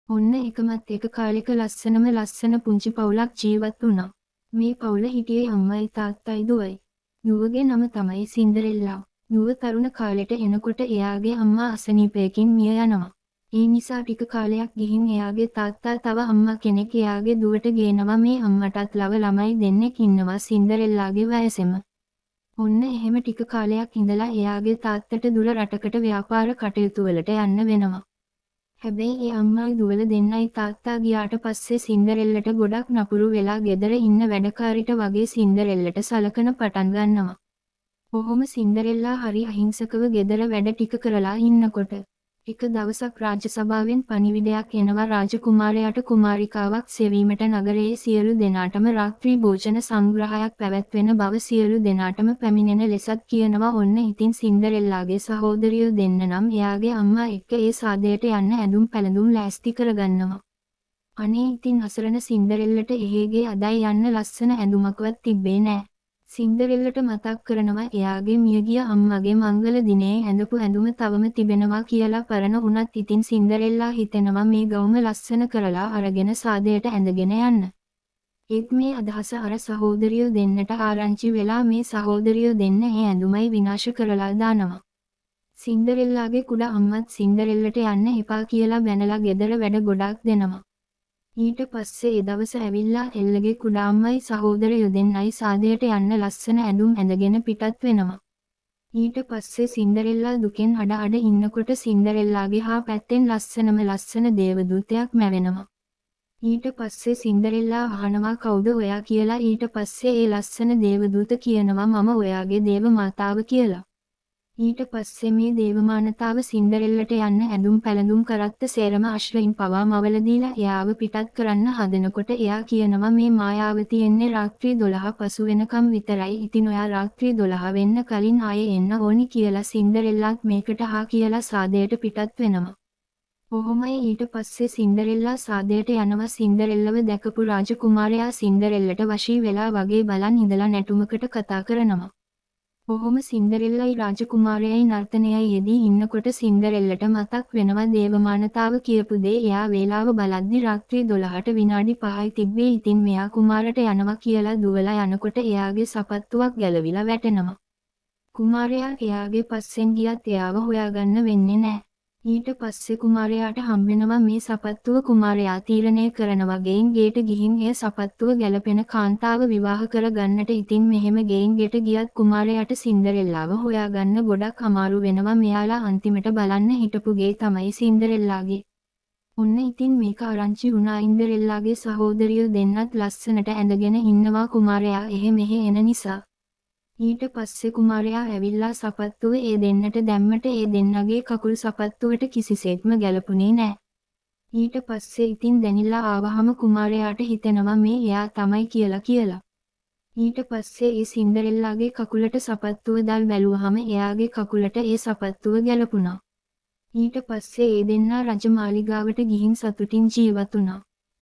ඔන්න එකමත් එක කාලෙක ලස්සන පුංචි පවුලක් ජීවත් වුණා. මේ පවුල හිටියේ අම්මයි තාත්තයි දුවයි. දුවගේ නම තමයි සින්ඩරෙල්ලා. දුව තරුණ කාලෙට එනකොට එයාගේ අම්මා අසනීපයකින් මිය යනවා. ඒ නිසා ටික කාලයක් ගිහින් එයාගේ තාත්තා තව අම්මා කෙනෙක් එයාගේ දුවට ගේනවා. මේ අම්මටත් ලව ළමයි දෙන්නෙක් ඉන්නවා සින්ඩරෙල්ලාගේ වයසෙම. ඔන්න එහෙම ටික කාලයක් ඉඳලා එයාගේ තාත්තට දුර රටකට ව්‍යාපාර කටයුතු වලට යන්න වෙනවා. හැබැයි ඒ අම්මයි දුවල දෙන්නයි තාත්තා ගියාට පස්සේ සින්ඩරෙල්ලට ගොඩක් නපුරු වෙලා ගෙදර ඉන්න වැඩකාරිට වගේ සින්ඩරෙල්ලට සලකන පටන් ගන්නවා. ඔහොම සින්ඩරෙල්ලා හරි අහිංසකව ගෙදර වැඩ ටික කරලා ඉන්නකොට එක දවසක් රාජ්‍ය සභාවෙන් පණිවිඩයක් එනවා රාජකුමාරයාට කුමාරිකාවක් සෙවීමට නගරයේ සියලු දෙනාටම රාත්‍රී භෝජන සංග්‍රහයක් පැවැත්වෙන බව සියලු දෙනාටම පැමිණෙන ලෙසත් කියනවා. ඔන්න ඉතින් සින්ඩරෙල්ලාගේ සහෝදරියෝ දෙන්න නම් එයාගේ අම්මා එක්ක ඒ සාදයට යන්න ඇඳුම් පැළඳුම් ලෑස්ති කරගන්නවා. අනේ ඉතින් අසරණ සින්ඩරෙල්ලට එහෙගේ අදයි යන්න ලස්සන ඇඳුමක්වත් තිබ්බේ නෑ. සින්ඩරෙල්ලට මතක් කරනවා එයාගේ මියගිය අම්මගේ මංගල දිනේ ඇඳපු ඇඳුම තවම තිබෙනවා කියලා. පරණ වුණත් ඉතින් සින්ඩරෙල්ලා හිතෙනවා මේ ගවුම ලස්සන කරලා අරගෙන සාදයට ඇඳගෙන යන්න. ඒත් මේ අදහස අර සහෝදරියෝ දෙන්නට ආරංචි වෙලා මේ සහෝදරියෝ දෙන්න ඒ ඇඳුමයි විනාශ කරලා දානවා. සින්ඩරෙල්ලාගේ කුඩා අම්මත් සින්ඩරෙල්ලට යන්න එපා කියලා බැනලා ගෙදර වැඩ ගොඩක් දෙනවා. ඊට පස්සේ ඒ දවස ඇවිල්ලා එල්ලගේ කුඩා අම්මයි සහෝදරයෝ දෙන්නයි සාදයට යන්න ලස්සන ඇඳුම් ඇඳගෙන පිටත් වෙනවා. ඊට පස්සේ සින්ඩරෙල්ලා දුකෙන් අඩ ඉන්නකොට සින්ඩරෙල්ලාගේ හා පැත්තෙන් ලස්සන දේවදූතයක් මැවෙනවා. ඊට පස්සේ සින්ඩරෙල්ලා අහනවා කවුද ඔයා කියලා. ඊට පස්සේ ඒ ලස්සන දේවදූත කියනවා මම ඔයාගේ දේව මාතාව කියලා. ඊට පස්සේ මේ දේවමානතාව සින්ඩරෙල්ලට යන්න ඇඳුම් පැළඳුම් කරත්ත සේරම අශ්වයින් පවා මවල දීලා එයාව පිටත් කරන්න හදනකොට එයා කියනවා මේ මායාව තියෙන්නේ රාත්‍රී 12 පසු වෙනකම් විතරයි. ඉතින් ඔයා රාත්‍රී 12 වෙන්න කලින් ආයේ එන්න ඕනි කියලා සින්ඩරෙල්ලාත් මේකට හා කියලා සාදයට පිටත් වෙනවා. කොහොමයි ඊට පස්සේ සින්ඩරෙල්ලා සාදයට යනවා. සින්ඩරෙල්ලව දැකපු රාජකුමාරයා සින්ඩරෙල්ලට වශී වෙලා වගේ බලන් ඉඳලා නැටුමකට කතා කරනවා. කොහොම සින්ඩරෙල්ලයි රාජකුමාරයයි නර්තනයයි යෙදී ඉන්නකොට සින්ඩරෙල්ලට මතක් වෙනවා දේවමානතාව කියපු දේ. එයා වේලාව බලද්දි රාත්‍රී 12ට විනාඩි 5යි තිබ්බේ. ඉතින් මෙයා කුමාරට යනවා කියලා දුවලා යනකොට එයාගේ සපත්තුවක් ගැලවිලා වැටෙනවා. කුමාරයා එයාගේ පස්සෙන් ගියත් එයාව හොයාගන්න වෙන්නේ නැහැ. ඊට පස්සේ කුමාරයාට හම්බෙනවා මේ සපත්තුව. කුමාරයා තීරණය කරනවා ගෙයින් ගෙට ගිහින් ඒ සපත්තුව ගැලපෙන කාන්තාව විවාහ කරගන්නට. ඉතින් මෙහෙම ගෙයින් ගෙට ගියත් කුමාරයාට සින්ඩරෙල්ලාව හොයාගන්න ගොඩක් අමාරු වෙනවා. මෙයාලා අන්තිමට බලන්න හිටපු ගේ තමයි සින්ඩරෙල්ලාගේ. ඔන්න ඉතින් මේක ආරංචි වුණා ඉන්ඩරෙල්ලාගේ සහෝදරියෝ දෙන්නත් ලස්සනට ඇඳගෙන ඉන්නවා කුමාරයා එහෙ මෙහෙ එන නිසා. ඊට පස්සේ කුමාරයා ඇවිල්ලා සපත්තුව ඒ දෙන්නට දැම්මට ඒ දෙන්නගේ කකුල් සපත්තුවට කිසිසේත්ම ගැලපුණේ නැහැ. ඊට පස්සේ ඉතින් දැනිලා ආවහම කුමාරයාට හිතෙනවා මේ එයා තමයි කියලා. ඊට පස්සේ ඒ සින්ඩරෙල්ලාගේ කකුලට සපත්තුව දල් බැලුවහම එයාගේ කකුලට ඒ සපත්තුව ගැලපුණා. ඊට පස්සේ ඒ දෙන්නා රජමාලිගාවට ගිහින් සතුටින් ජීවත් වුණා.